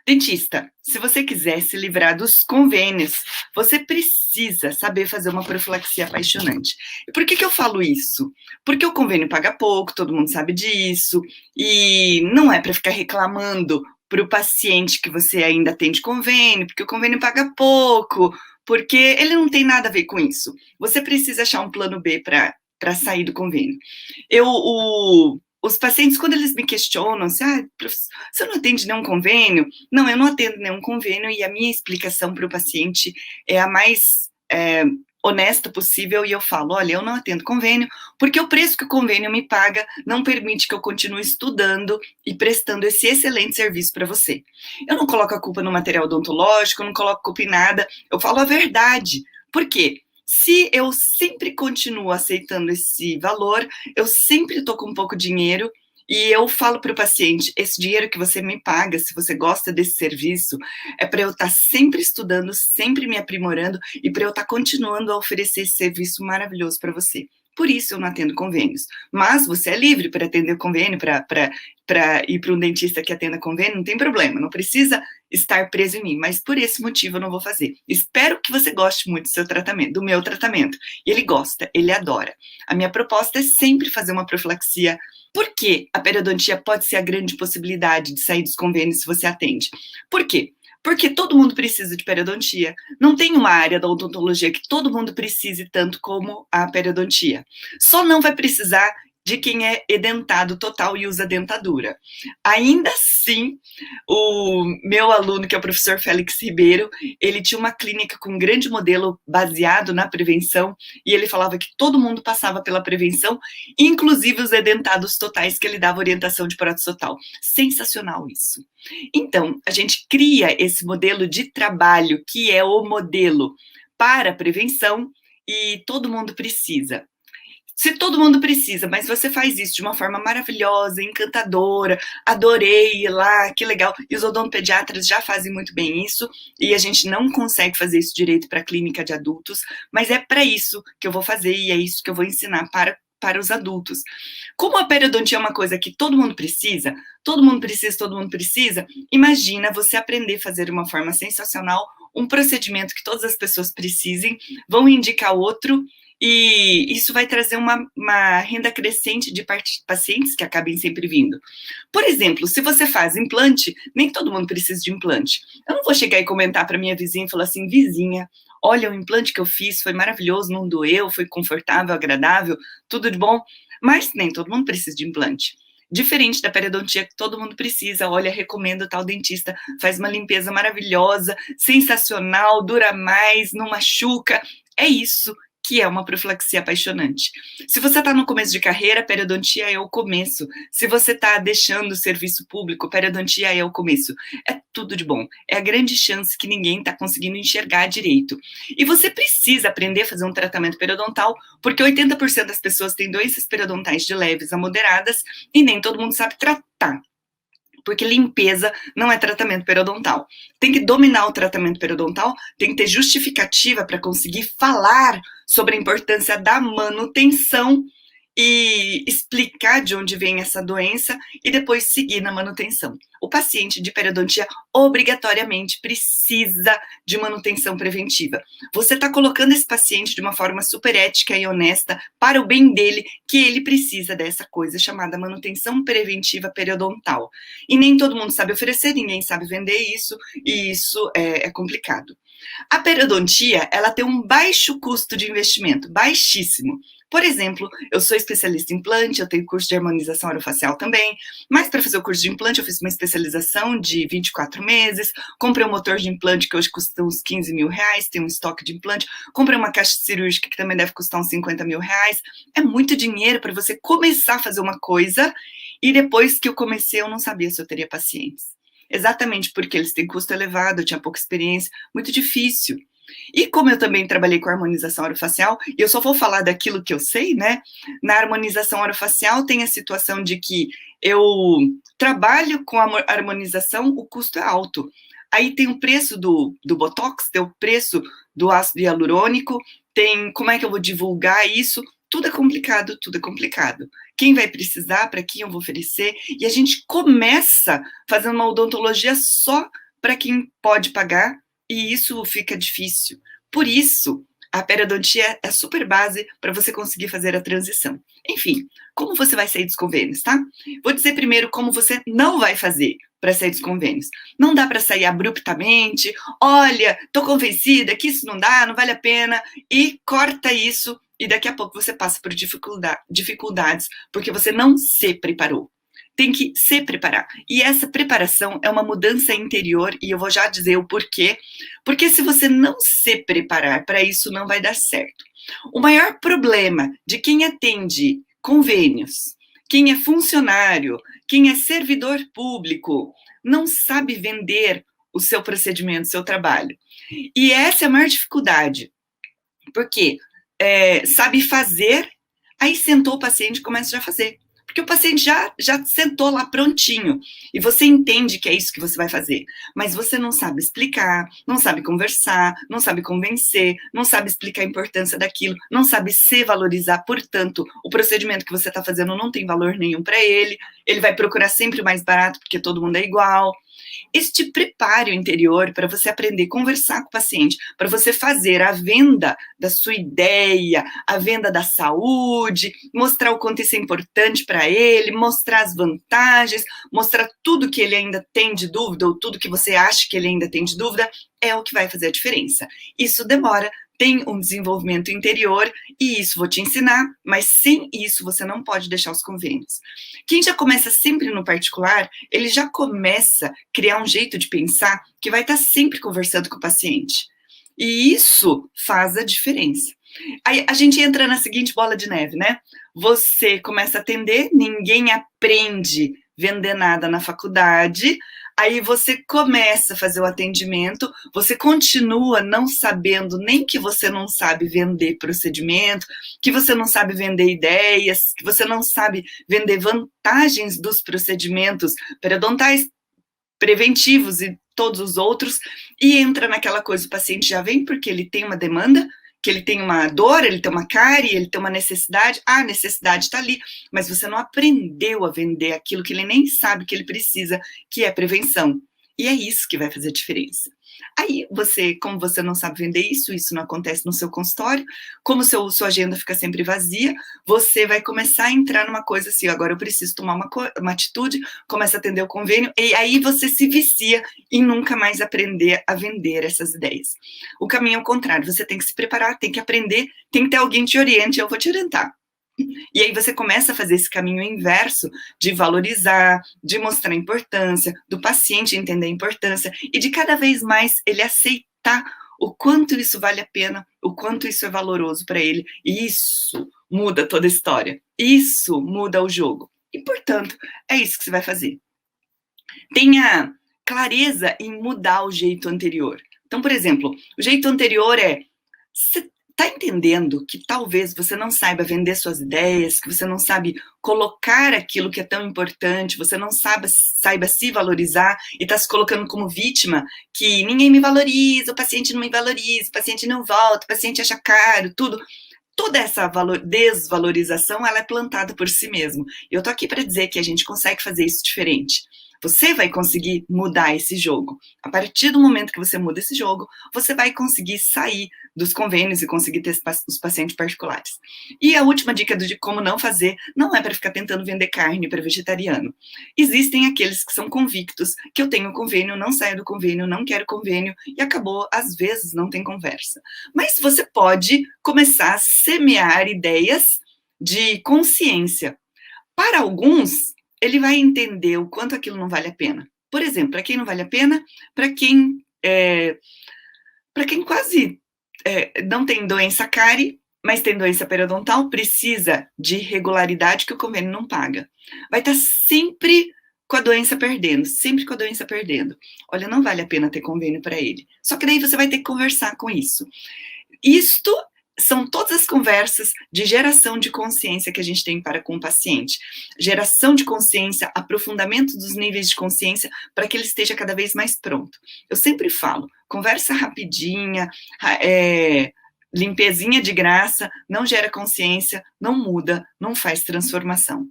Dentista, se você quiser se livrar dos convênios, você precisa saber fazer uma profilaxia apaixonante. E por que eu falo isso? Porque o convênio paga pouco, todo mundo sabe disso, e não é para ficar reclamando para o paciente que você ainda tem de convênio, porque o convênio paga pouco, porque ele não tem nada a ver com isso. Você precisa achar um plano B para sair do convênio. Os pacientes, quando eles me questionam, assim, você não atende nenhum convênio? Não, eu não atendo nenhum convênio e a minha explicação para o paciente é a mais honesta possível e eu falo, olha, eu não atendo convênio porque o preço que o convênio me paga não permite que eu continue estudando e prestando esse excelente serviço para você. Eu não coloco a culpa no material odontológico, eu não coloco a culpa em nada, eu falo a verdade. Por quê? Se eu sempre continuo aceitando esse valor, eu sempre estou com pouco dinheiro e eu falo para o paciente, esse dinheiro que você me paga, se você gosta desse serviço, é para eu estar sempre estudando, sempre me aprimorando e para eu estar continuando a oferecer esse serviço maravilhoso para você. Por isso eu não atendo convênios. Mas você é livre para atender convênio, para ir para um dentista que atenda convênio, não tem problema, não precisa estar preso em mim, mas por esse motivo eu não vou fazer. Espero que você goste muito do seu tratamento, do meu tratamento. E ele gosta, ele adora. A minha proposta é sempre fazer uma profilaxia. Por que a periodontia pode ser a grande possibilidade de sair dos convênios se você atende? Por quê? Porque todo mundo precisa de periodontia. Não tem uma área da odontologia que todo mundo precise tanto como a periodontia. Só não vai precisar de quem é edentado total e usa dentadura. Ainda assim, o meu aluno, que é o professor Félix Ribeiro, ele tinha uma clínica com um grande modelo baseado na prevenção, e ele falava que todo mundo passava pela prevenção, inclusive os edentados totais, que ele dava orientação de prótese total. Sensacional isso. Então, a gente cria esse modelo de trabalho, que é o modelo para prevenção, e todo mundo precisa. Se todo mundo precisa, mas você faz isso de uma forma maravilhosa, encantadora, adorei ir lá, que legal. E os odontopediatras já fazem muito bem isso, e a gente não consegue fazer isso direito para a clínica de adultos, mas é para isso que eu vou fazer e é isso que eu vou ensinar para os adultos. Como a periodontia é uma coisa que todo mundo precisa, imagina você aprender a fazer de uma forma sensacional um procedimento que todas as pessoas precisem, vão indicar outro, e isso vai trazer uma renda crescente de pacientes que acabem sempre vindo. Por exemplo, se você faz implante, nem todo mundo precisa de implante. Eu não vou chegar e comentar para minha vizinha e falar assim, vizinha, olha, o implante que eu fiz foi maravilhoso, não doeu, foi confortável, agradável, tudo de bom, mas nem todo mundo precisa de implante. Diferente da periodontia, que todo mundo precisa, olha, recomendo tal dentista, faz uma limpeza maravilhosa, sensacional, dura mais, não machuca, é isso que é uma profilaxia apaixonante. Se você está no começo de carreira, periodontia é o começo. Se você está deixando o serviço público, periodontia é o começo. É tudo de bom. É a grande chance que ninguém está conseguindo enxergar direito. E você precisa aprender a fazer um tratamento periodontal, porque 80% das pessoas têm doenças periodontais de leves a moderadas e nem todo mundo sabe tratar. Porque limpeza não é tratamento periodontal. Tem que dominar o tratamento periodontal, tem que ter justificativa para conseguir falar sobre a importância da manutenção e explicar de onde vem essa doença e depois seguir na manutenção. O paciente de periodontia obrigatoriamente precisa de manutenção preventiva. Você está colocando esse paciente de uma forma super ética e honesta para o bem dele, que ele precisa dessa coisa chamada manutenção preventiva periodontal. E nem todo mundo sabe oferecer, ninguém sabe vender isso, e isso é complicado. A periodontia, ela tem um baixo custo de investimento, baixíssimo. Por exemplo, eu sou especialista em implante, eu tenho curso de harmonização orofacial também, mas para fazer o curso de implante eu fiz uma especialização de 24 meses, comprei um motor de implante que hoje custa uns 15 mil reais, tem um estoque de implante, comprei uma caixa cirúrgica que também deve custar uns 50 mil reais. É muito dinheiro para você começar a fazer uma coisa e depois que eu comecei eu não sabia se eu teria pacientes. Exatamente porque eles têm custo elevado, eu tinha pouca experiência, muito difícil. E como eu também trabalhei com harmonização orofacial, e eu só vou falar daquilo que eu sei, né? Na harmonização orofacial tem a situação de que eu trabalho com a harmonização, o custo é alto. Aí tem o preço do Botox, tem o preço do ácido hialurônico, tem como é que eu vou divulgar isso, tudo é complicado, tudo é complicado. Quem vai precisar, para quem eu vou oferecer, e a gente começa fazendo uma odontologia só para quem pode pagar, e isso fica difícil. Por isso, a periodontia é a super base para você conseguir fazer a transição. Enfim, como você vai sair dos convênios, tá? Vou dizer primeiro como você não vai fazer para sair dos convênios. Não dá para sair abruptamente, olha, tô convencida que isso não dá, não vale a pena, e corta isso, e daqui a pouco você passa por dificuldades, porque você não se preparou. Tem que se preparar. E essa preparação é uma mudança interior, e eu vou já dizer o porquê. Porque se você não se preparar para isso, não vai dar certo. O maior problema de quem atende convênios, quem é funcionário, quem é servidor público, não sabe vender o seu procedimento, o seu trabalho. E essa é a maior dificuldade. Porque sabe fazer, aí sentou o paciente e começa já a fazer. Porque o paciente já sentou lá prontinho, e você entende que é isso que você vai fazer, mas você não sabe explicar, não sabe conversar, não sabe convencer, não sabe explicar a importância daquilo, não sabe se valorizar, portanto, o procedimento que você está fazendo não tem valor nenhum para ele vai procurar sempre mais barato, porque todo mundo é igual. Este preparo interior para você aprender a conversar com o paciente, para você fazer a venda da sua ideia, a venda da saúde, mostrar o quanto isso é importante para ele, mostrar as vantagens, mostrar tudo que ele ainda tem de dúvida, ou tudo que você acha que ele ainda tem de dúvida, é o que vai fazer a diferença. Isso demora, tem um desenvolvimento interior, e isso vou te ensinar, mas sem isso você não pode deixar os convênios. Quem já começa sempre no particular, ele já começa a criar um jeito de pensar que vai estar sempre conversando com o paciente. E isso faz a diferença. Aí a gente entra na seguinte bola de neve, né? Você começa a atender, ninguém aprende vender nada na faculdade, aí você começa a fazer o atendimento, você continua não sabendo nem que você não sabe vender procedimento, que você não sabe vender ideias, que você não sabe vender vantagens dos procedimentos periodontais, preventivos e todos os outros, e entra naquela coisa, o paciente já vem porque ele tem uma demanda, que ele tem uma dor, ele tem uma cárie, ele tem uma necessidade, a necessidade está ali, mas você não aprendeu a vender aquilo que ele nem sabe que ele precisa, que é prevenção. E é isso que vai fazer a diferença. Aí você, como você não sabe vender isso, isso não acontece no seu consultório, como sua agenda fica sempre vazia, você vai começar a entrar numa coisa assim, agora eu preciso tomar uma atitude, começa a atender o convênio, e aí você se vicia em nunca mais aprender a vender essas ideias. O caminho é o contrário, você tem que se preparar, tem que aprender, tem que ter alguém que te oriente, eu vou te orientar. E aí você começa a fazer esse caminho inverso de valorizar, de mostrar a importância, do paciente entender a importância e de cada vez mais ele aceitar o quanto isso vale a pena, o quanto isso é valoroso para ele. E isso muda toda a história. Isso muda o jogo. E, portanto, é isso que você vai fazer. Tenha clareza em mudar o jeito anterior. Então, por exemplo, o jeito anterior é... Tá entendendo que talvez você não saiba vender suas ideias, que você não sabe colocar aquilo que é tão importante, você não saiba se valorizar e está se colocando como vítima, que ninguém me valoriza, o paciente não me valoriza, o paciente não volta, o paciente acha caro, tudo. Toda essa desvalorização, ela é plantada por si mesmo. Eu tô aqui para dizer que a gente consegue fazer isso diferente. Você vai conseguir mudar esse jogo. A partir do momento que você muda esse jogo, você vai conseguir sair dos convênios e conseguir ter os pacientes particulares. E a última dica de como não fazer, não é para ficar tentando vender carne para vegetariano. Existem aqueles que são convictos que eu tenho convênio, não saio do convênio, não quero convênio, e acabou, às vezes não tem conversa. Mas você pode começar a semear ideias de consciência. Para alguns, ele vai entender o quanto aquilo não vale a pena. Por exemplo, para quem não vale a pena, para quem quase não tem doença cárie, mas tem doença periodontal, precisa de regularidade que o convênio não paga. Vai estar sempre com a doença perdendo, sempre com a doença perdendo. Olha, não vale a pena ter convênio para ele. Só que daí você vai ter que conversar com isso. Isto são todas as conversas de geração de consciência que a gente tem para com o paciente. Geração de consciência, aprofundamento dos níveis de consciência para que ele esteja cada vez mais pronto. Eu sempre falo, conversa rapidinha, limpezinha de graça, não gera consciência, não muda, não faz transformação.